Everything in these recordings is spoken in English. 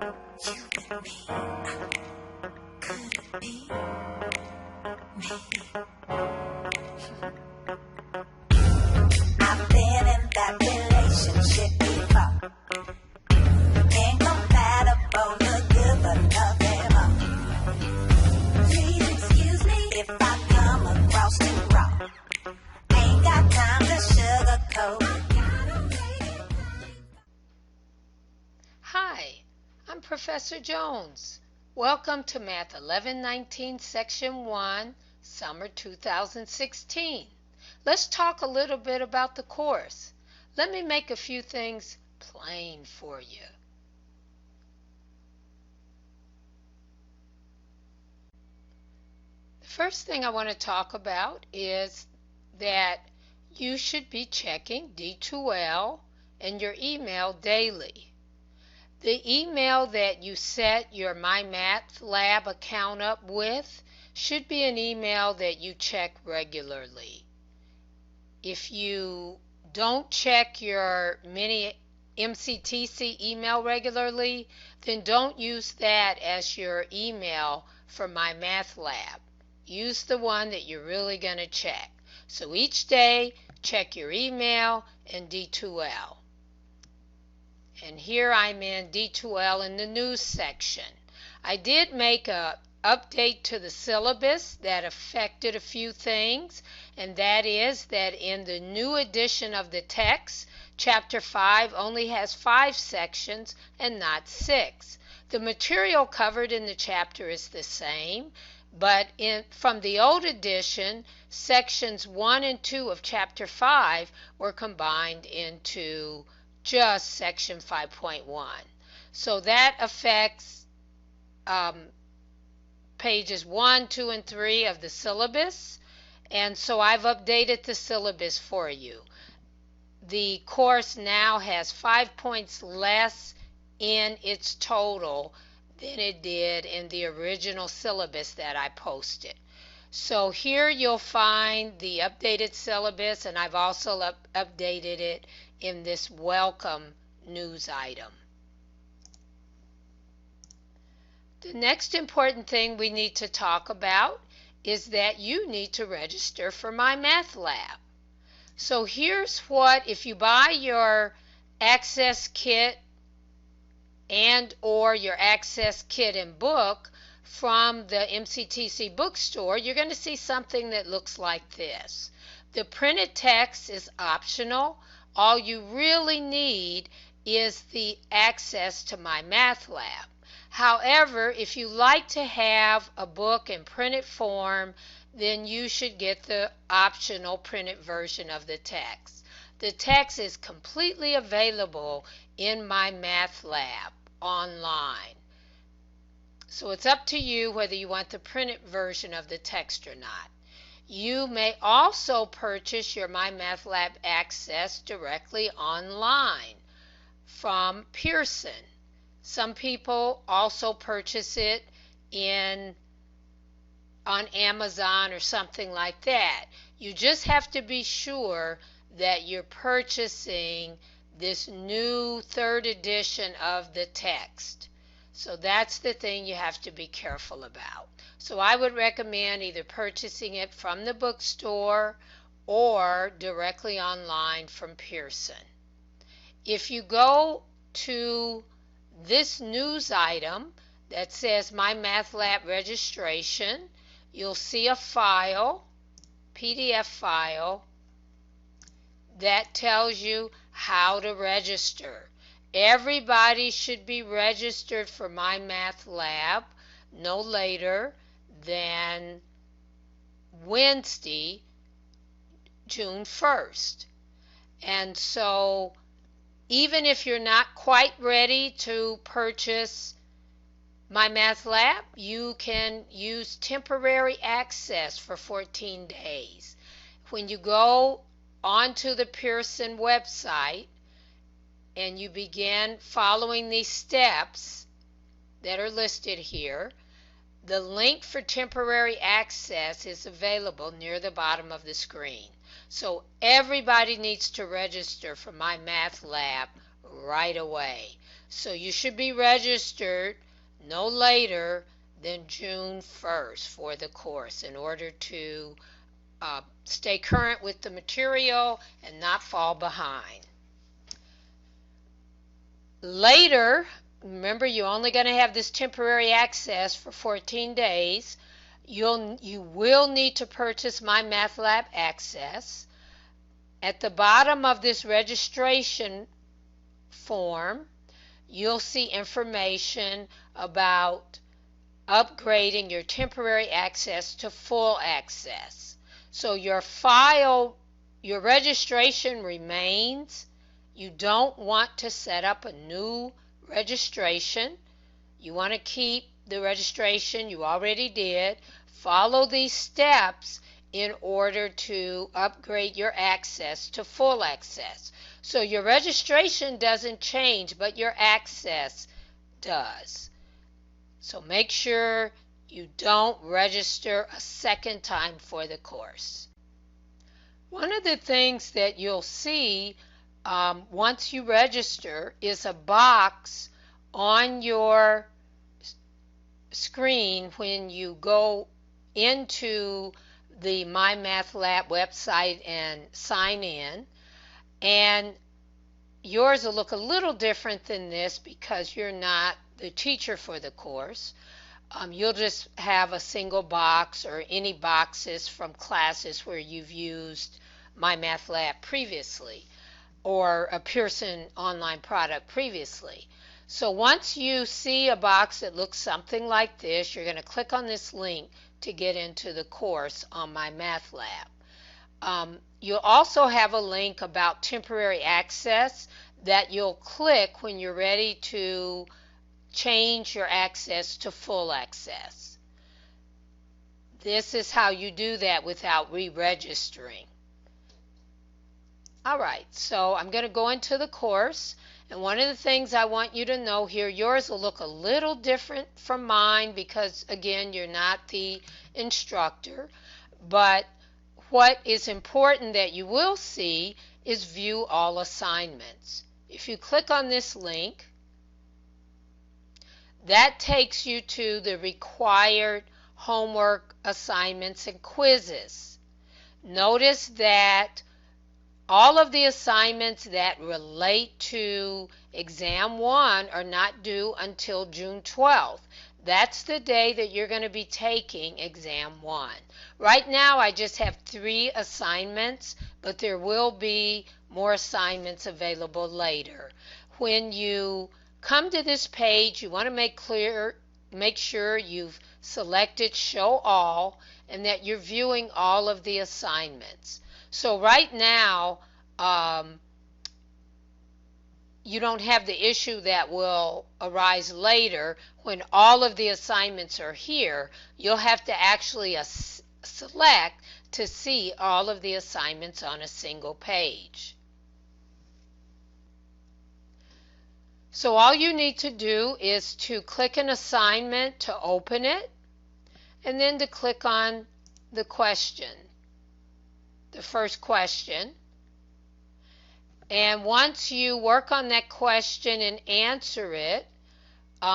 You and me could be me. I've been in that relationship before. Incompatible, look good but nothing more. Please excuse me if I come across too raw. Ain't got time to sugarcoat. Hi, I'm Professor Jones. Welcome to Math 1119 Section 1, Summer 2016. Let's talk a little bit about the course. Let me make a few things plain for you. The first thing I want to talk about is that you should be checking D2L and your email daily. The email that you set your MyMathLab account up with should be an email that you check regularly. If you don't check your mini MCTC email regularly, then don't use that as your email for MyMathLab. Use the one that you're really going to check. So each day, check your email and D2L. And here I'm in D2L in the news section. I did make an update to the syllabus that affected a few things, and that is that in the new edition of the text, Chapter 5 only has 5 sections and not 6. The material covered in the chapter is the same, but from the old edition, sections 1 and 2 of Chapter 5 were combined into just section 5.1. So that affects pages 1, 2, and 3 of the syllabus, and so I've updated the syllabus for you. The course now has 5 points less in its total than it did in the original syllabus that I posted. So here you'll find the updated syllabus, and I've also updated it in this welcome news item. The next important thing we need to talk about is that you need to register for MyMathLab. So here's what, if you buy your Access Kit and or your Access Kit and book from the MCTC bookstore, you're going to see something that looks like this. The printed text is optional. All you really need is the access to MyMathLab. However, if you like to have a book in printed form, then you should get the optional printed version of the text. The text is completely available in MyMathLab online. So it's up to you whether you want the printed version of the text or not. You may also purchase your MyMathLab access directly online from Pearson. Some people also purchase it on Amazon or something like that. You just have to be sure that you're purchasing this new 3rd edition of the text. So that's the thing you have to be careful about. So I would recommend either purchasing it from the bookstore or directly online from Pearson. If you go to this news item that says MyMathLab registration, you'll see a file, PDF file, that tells you how to register. Everybody should be registered for MyMathLab no later than Wednesday, June 1st. And so even if you're not quite ready to purchase MyMathLab, you can use temporary access for 14 days. When you go onto the Pearson website and you begin following these steps that are listed here, the link for temporary access is available near the bottom of the screen. So everybody needs to register for MyMathLab right away. So you should be registered no later than June 1st for the course in order to stay current with the material and not fall behind. Later, remember you're only going to have this temporary access for 14 days. You will need to purchase MyMathLab Access. At the bottom of this registration form, you'll see information about upgrading your temporary access to full access. So your registration remains. You don't want to set up a new registration. You want to keep the registration you already did. Follow these steps in order to upgrade your access to full access. So your registration doesn't change, but your access does. So make sure you don't register a second time for the course. One of the things that you'll see once you register is a box on your screen when you go into the MyMathLab website and sign in. And yours will look a little different than this because you're not the teacher for the course. You'll just have a single box or any boxes from classes where you've used MyMathLab previously or a Pearson online product previously. So once you see a box that looks something like this, you're going to click on this link to get into the course on MyMathLab. You'll also have a link about temporary access that you'll click when you're ready to change your access to full access. This is how you do that without re-registering. All right, so I'm going to go into the course, and one of the things I want you to know here, yours will look a little different from mine because, again, you're not the instructor, but what is important that you will see is view all assignments. If you click on this link, that takes you to the required homework assignments and quizzes. Notice that all of the assignments that relate to Exam 1 are not due until June 12th. That's the day that you're going to be taking Exam 1. Right now I just have 3 assignments, but there will be more assignments available later. When you come to this page, you want to make sure you've selected Show All and that you're viewing all of the assignments. So right now, you don't have the issue that will arise later when all of the assignments are here. You'll have to actually select to see all of the assignments on a single page. So all you need to do is to click an assignment to open it, and then to click on the question, the first question. And once you work on that question and answer it,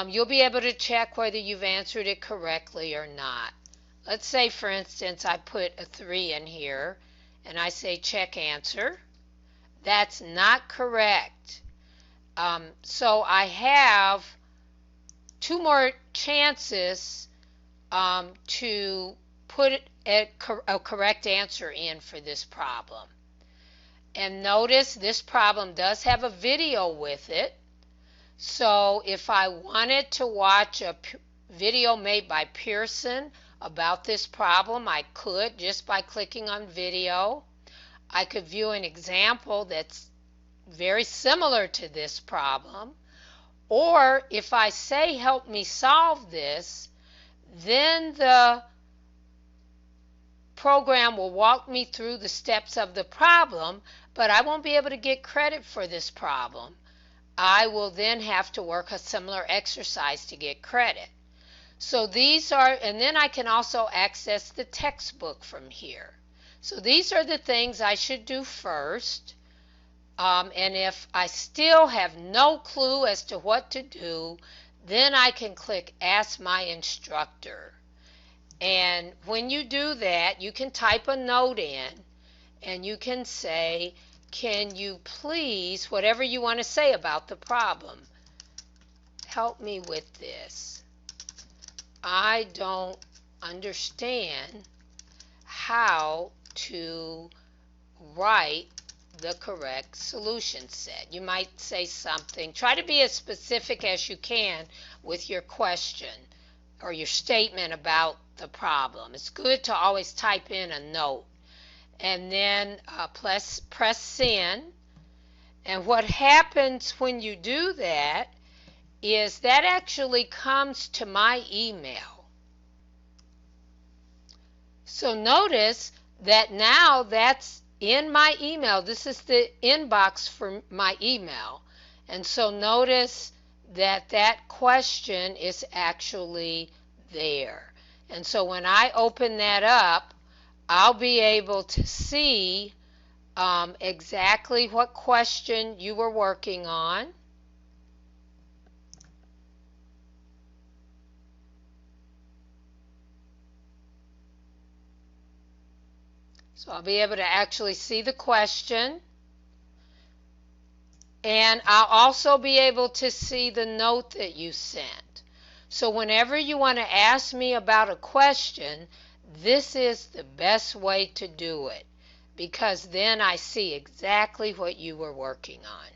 you'll be able to check whether you've answered it correctly or not. Let's say, for instance, I put a 3 in here, and I say check answer. That's not correct. So I have 2 more chances to put a correct answer in for this problem. And notice this problem does have a video with it. So if I wanted to watch a video made by Pearson about this problem, I could just by clicking on video. I could view an example that's very similar to this problem. Or if I say help me solve this, then the program will walk me through the steps of the problem, but I won't be able to get credit for this problem. I will then have to work a similar exercise to get credit. So these are, and then I can also access the textbook from here. So these are the things I should do first. And if I still have no clue as to what to do, then I can click Ask My Instructor. And when you do that, you can type a note in and you can say, can you please, whatever you want to say about the problem, help me with this. I don't understand how to write the correct solution set. You might say something. Try to be as specific as you can with your question or your statement about the problem. It's good to always type in a note. And then press send. And what happens when you do that is that actually comes to my email. So notice that now that's in my email. This is the inbox for my email. And so notice that that question is actually there. And so when I open that up, I'll be able to see exactly what question you were working on. So I'll be able to actually see the question. And I'll also be able to see the note that you sent. So whenever you want to ask me about a question, this is the best way to do it, because then I see exactly what you were working on.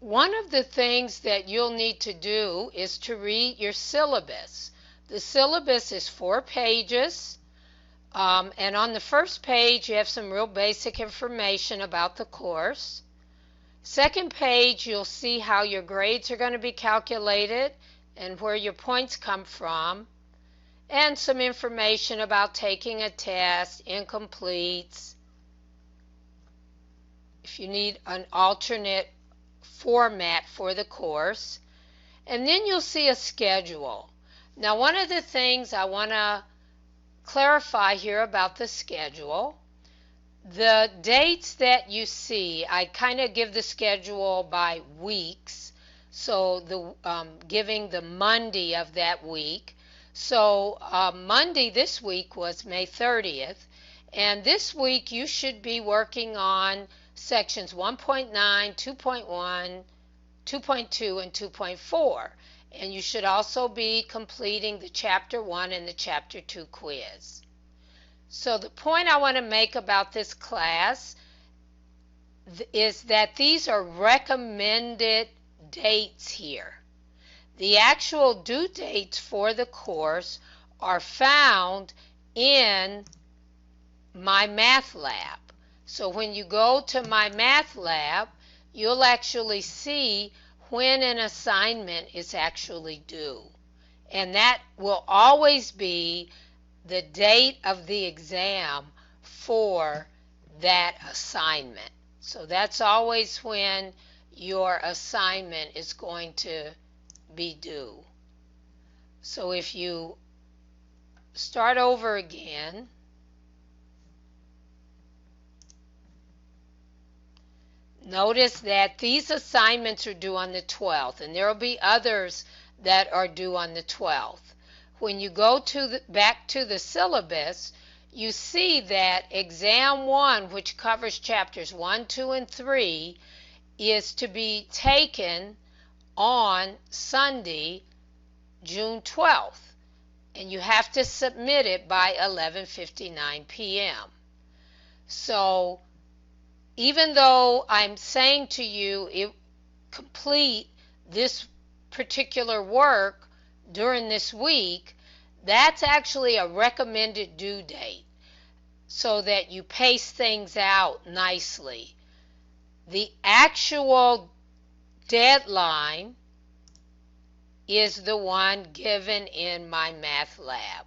One of the things that you'll need to do is to read your syllabus. The syllabus is 4 pages, and on the first page you have some real basic information about the course. Second page, you'll see how your grades are going to be calculated and where your points come from, and some information about taking a test, incompletes, if you need an alternate format for the course. And then you'll see a schedule. Now, one of the things I want to clarify here about the schedule, the dates that you see, I kind of give the schedule by weeks, so giving the Monday of that week. So Monday this week was May 30th, and this week you should be working on sections 1.9, 2.1, 2.2, and 2.4. And you should also be completing the Chapter 1 and the Chapter 2 quiz. So the point I want to make about this class is that these are recommended dates here. The actual due dates for the course are found in my math lab. So when you go to my math lab, you'll actually see when an assignment is actually due. And that will always be the date of the exam for that assignment. So that's always when your assignment is going to be due. So if you start over again, notice that these assignments are due on the 12th, and there will be others that are due on the 12th. When you go back to the syllabus, you see that Exam 1, which covers chapters 1, 2, and 3, is to be taken on Sunday, June 12th, and you have to submit it by 11:59 p.m. So even though I'm saying to you complete this particular work during this week, that's actually a recommended due date so that you pace things out nicely. The actual deadline is the one given in my math lab,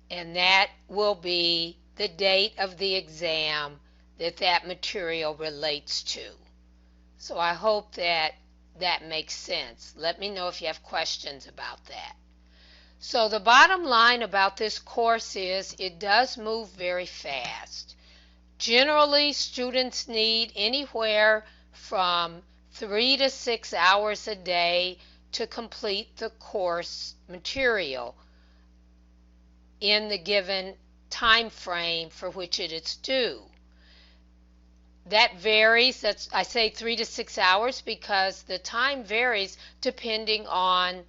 and that will be the date of the exam that material relates to. So I hope that makes sense. Let me know if you have questions about that. So the bottom line about this course is it does move very fast. Generally, students need anywhere from 3 to 6 hours a day to complete the course material in the given time frame for which it is due. That varies. I say 3 to 6 hours because the time varies depending on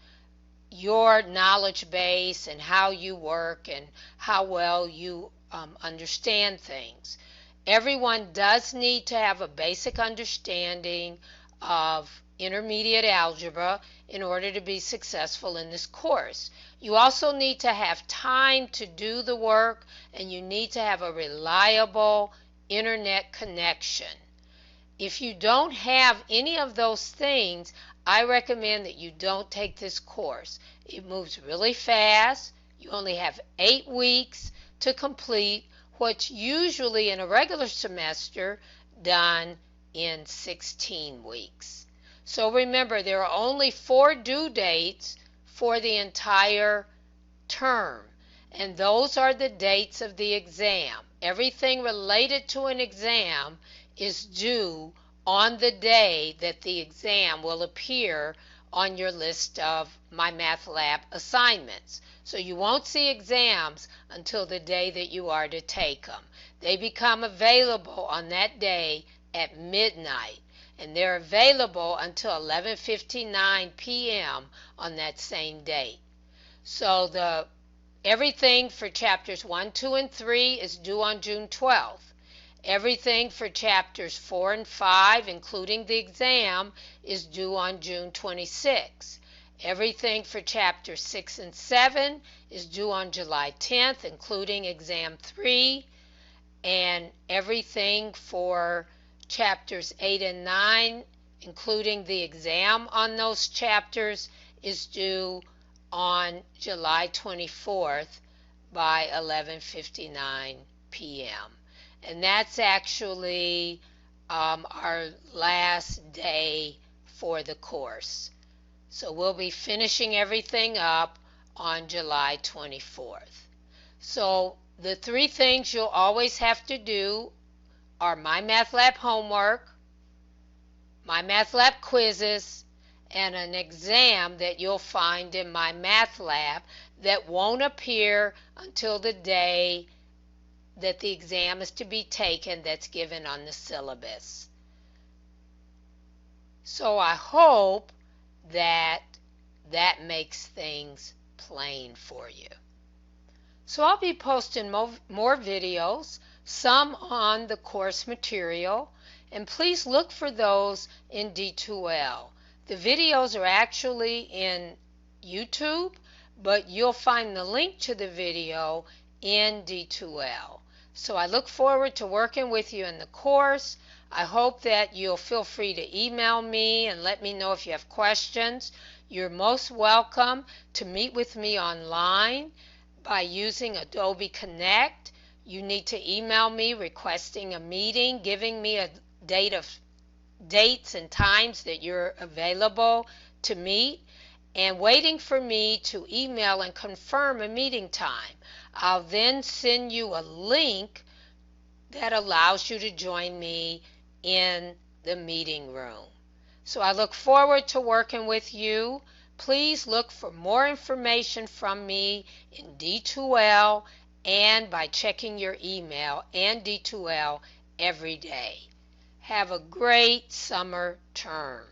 your knowledge base and how you work and how well you understand things. Everyone does need to have a basic understanding of intermediate algebra in order to be successful in this course. You also need to have time to do the work, and you need to have a reliable internet connection. If you don't have any of those things, I recommend that you don't take this course. It moves really fast. You only have 8 weeks to complete what's usually in a regular semester done in 16 weeks. So remember, there are only 4 due dates for the entire term, and those are the dates of the exam. Everything related to an exam is due on the day that the exam will appear on your list of MyMathLab assignments. So you won't see exams until the day that you are to take them. They become available on that day at midnight, and they're available until 11:59 p.m. on that same date. So everything for chapters 1, 2, and 3 is due on June 12th. Everything for chapters 4 and 5, including the exam, is due on June 26th. Everything for chapters 6 and 7 is due on July 10th, including exam 3. And everything for chapters 8 and 9, including the exam on those chapters, is due on July 24th by 11:59 p.m. And that's actually our last day for the course. So we'll be finishing everything up on July 24th. So the 3 things you'll always have to do are MyMathLab homework, MyMathLab quizzes, and an exam that you'll find in MyMathLab that won't appear until the day that the exam is to be taken that's given on the syllabus. So I hope that makes things plain for you. So I'll be posting more videos, some on the course material, and please look for those in D2L. The videos are actually in YouTube, but you'll find the link to the video in D2L. So I look forward to working with you in the course. I hope that you'll feel free to email me and let me know if you have questions. You're most welcome to meet with me online by using Adobe Connect. You need to email me requesting a meeting, giving me a dates and times that you're available to meet, and waiting for me to email and confirm a meeting time. I'll then send you a link that allows you to join me in the meeting room. So I look forward to working with you. Please look for more information from me in D2L and by checking your email and D2L every day. Have a great summer term.